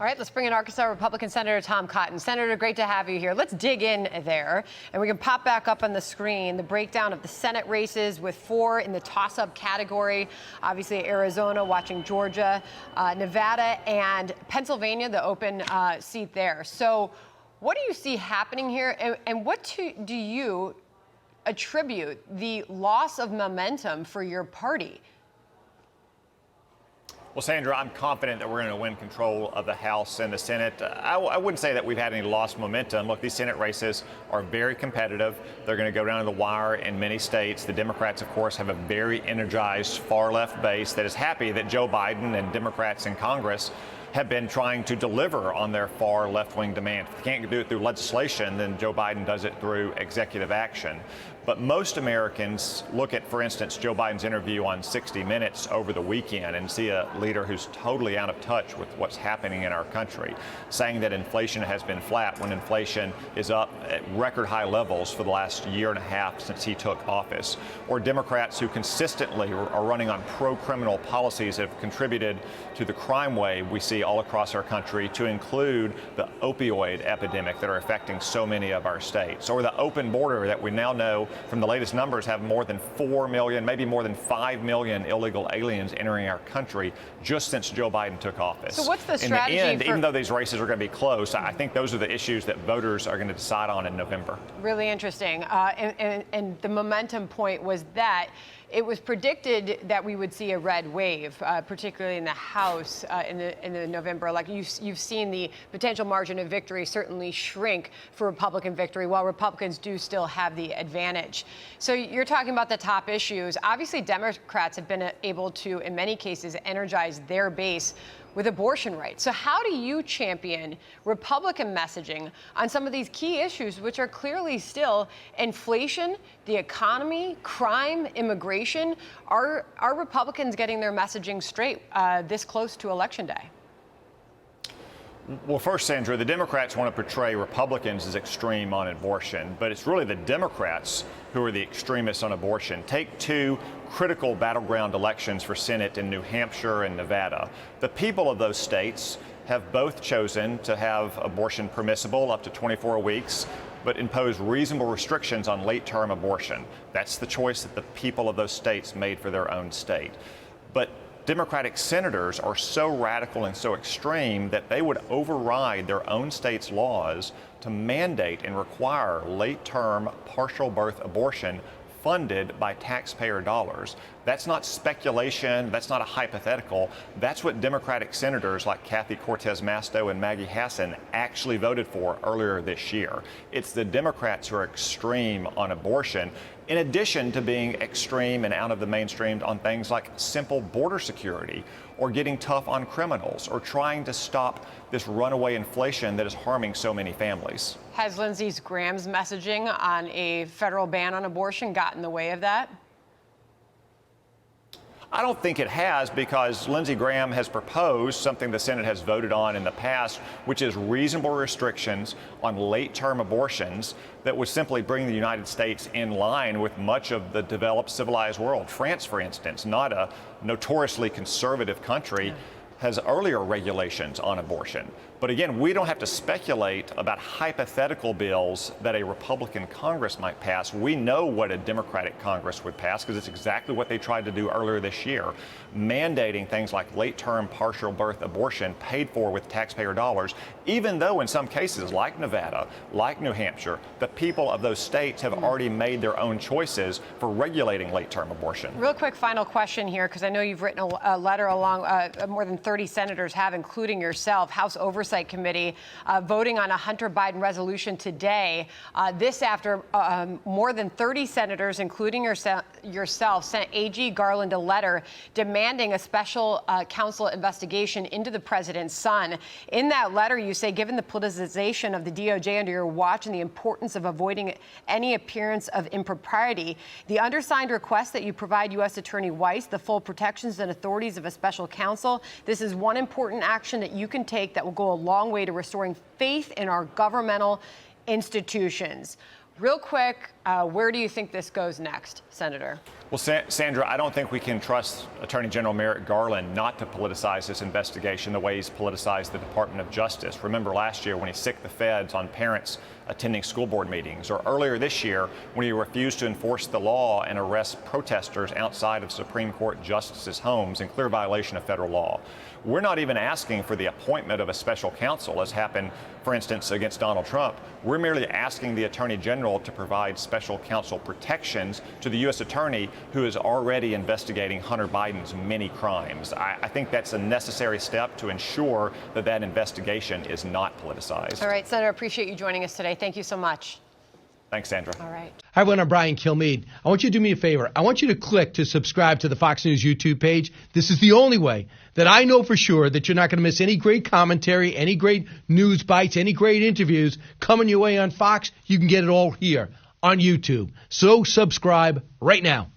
All right, let's bring in Arkansas Republican Senator Tom Cotton. Senator, great to have you here. Let's dig in there, and we can pop back up on the screen the breakdown of the Senate races with 4 in the toss-up category. Obviously, Arizona, watching Georgia, Nevada, and Pennsylvania, the open seat there. So what do you see happening here, and what do you attribute the loss of momentum for your party? Well, Sandra, I'm confident that we're going to win control of the House and the Senate. I wouldn't say that we've had any lost momentum. Look, these Senate races are very competitive. They're going to go down to the wire in many states. The Democrats, of course, have a very energized far-left base that is happy that Joe Biden and Democrats in Congress have been trying to deliver on their far left-wing demands. If they can't do it through legislation, then Joe Biden does it through executive action. But most Americans look at, for instance, Joe Biden's interview on 60 Minutes over the weekend and see a leader who's totally out of touch with what's happening in our country, saying that inflation has been flat when inflation is up at record high levels for the last year and a half since he took office. Or Democrats who consistently are running on pro-criminal policies that have contributed to the crime wave we see all across our country, to include the opioid epidemic that are affecting so many of our states, or the open border that we now know from the latest numbers have more than 4 million, maybe more than 5 million illegal aliens entering our country just since Joe Biden took office. So what's the strategy? In the end, even though these races are going to be close, I think those are the issues that voters are going to decide on in November. Really interesting. And the momentum point was that it was predicted that we would see a red wave, particularly in the House in the November election. You've seen the potential margin of victory certainly shrink for Republican victory, while Republicans do still have the advantage. So you're talking about the top issues. Obviously, Democrats have been able to, in many cases, energize their base with abortion rights. So how do you champion Republican messaging on some of these key issues, which are clearly still inflation, the economy, crime, immigration? Are Republicans getting their messaging straight this close to Election Day? Well, first, Sandra, the Democrats want to portray Republicans as extreme on abortion, but it's really the Democrats who are the extremists on abortion. Take 2 critical battleground elections for Senate in New Hampshire and Nevada. The people of those states have both chosen to have abortion permissible up to 24 weeks, but impose reasonable restrictions on late-term abortion. That's the choice that the people of those states made for their own state. But Democratic senators are so radical and so extreme that they would override their own state's laws to mandate and require late-term partial birth abortion funded by taxpayer dollars. That's not speculation. That's not a hypothetical. That's what Democratic senators like Kathy Cortez Masto and Maggie Hassan actually voted for earlier this year. It's the Democrats who are extreme on abortion, in addition to being extreme and out of the mainstream on things like simple border security, or getting tough on criminals, or trying to stop this runaway inflation that is harming so many families. Has Lindsey Graham's messaging on a federal ban on abortion gotten in the way of that? I don't think it has, because Lindsey Graham has proposed something the Senate has voted on in the past, which is reasonable restrictions on late-term abortions that would simply bring the United States in line with much of the developed civilized world. France, for instance, not a notoriously conservative country, has earlier regulations on abortion. But again, we don't have to speculate about hypothetical bills that a Republican Congress might pass. We know what a Democratic Congress would pass, because it's exactly what they tried to do earlier this year, mandating things like late-term partial birth abortion paid for with taxpayer dollars, even though in some cases, like Nevada, like New Hampshire, the people of those states have already made their own choices for regulating late-term abortion. Real quick final question here, because I know you've written a letter along, more than 30 senators have, including yourself. House Oversight Committee voting on a Hunter Biden resolution today. This after more than 30 senators, including yourself, sent AG Garland a letter demanding a special counsel investigation into the president's son. In that letter, you say, given the politicization of the DOJ under your watch and the importance of avoiding any appearance of impropriety, the undersigned request that you provide U.S. Attorney Weiss the full protections and authorities of a special counsel. This is one important action that you can take that will go a long way to restoring faith in our governmental institutions. Real quick, Where do you think this goes next, Senator? Well, Sandra, I don't think we can trust Attorney General Merrick Garland not to politicize this investigation the way he's politicized the Department of Justice. Remember last year when he sicked the feds on parents attending school board meetings, or earlier this year when he refused to enforce the law and arrest protesters outside of Supreme Court justices' homes in clear violation of federal law. We're not even asking for the appointment of a special counsel, as happened, for instance, against Donald Trump. We're merely asking the Attorney General to provide special counsel protections to the U.S. Attorney who is already investigating Hunter Biden's many crimes. I think that's a necessary step to ensure that that investigation is not politicized. All right, Senator, appreciate you joining us today. Thank you so much. Thanks, Sandra. All right. Hi, everyone. I'm Brian Kilmeade. I want you to do me a favor. I want you to click to subscribe to the Fox News YouTube page. This is the only way that I know for sure that you're not going to miss any great commentary, any great news bites, any great interviews coming your way on Fox. You can get it all here on YouTube. So subscribe right now.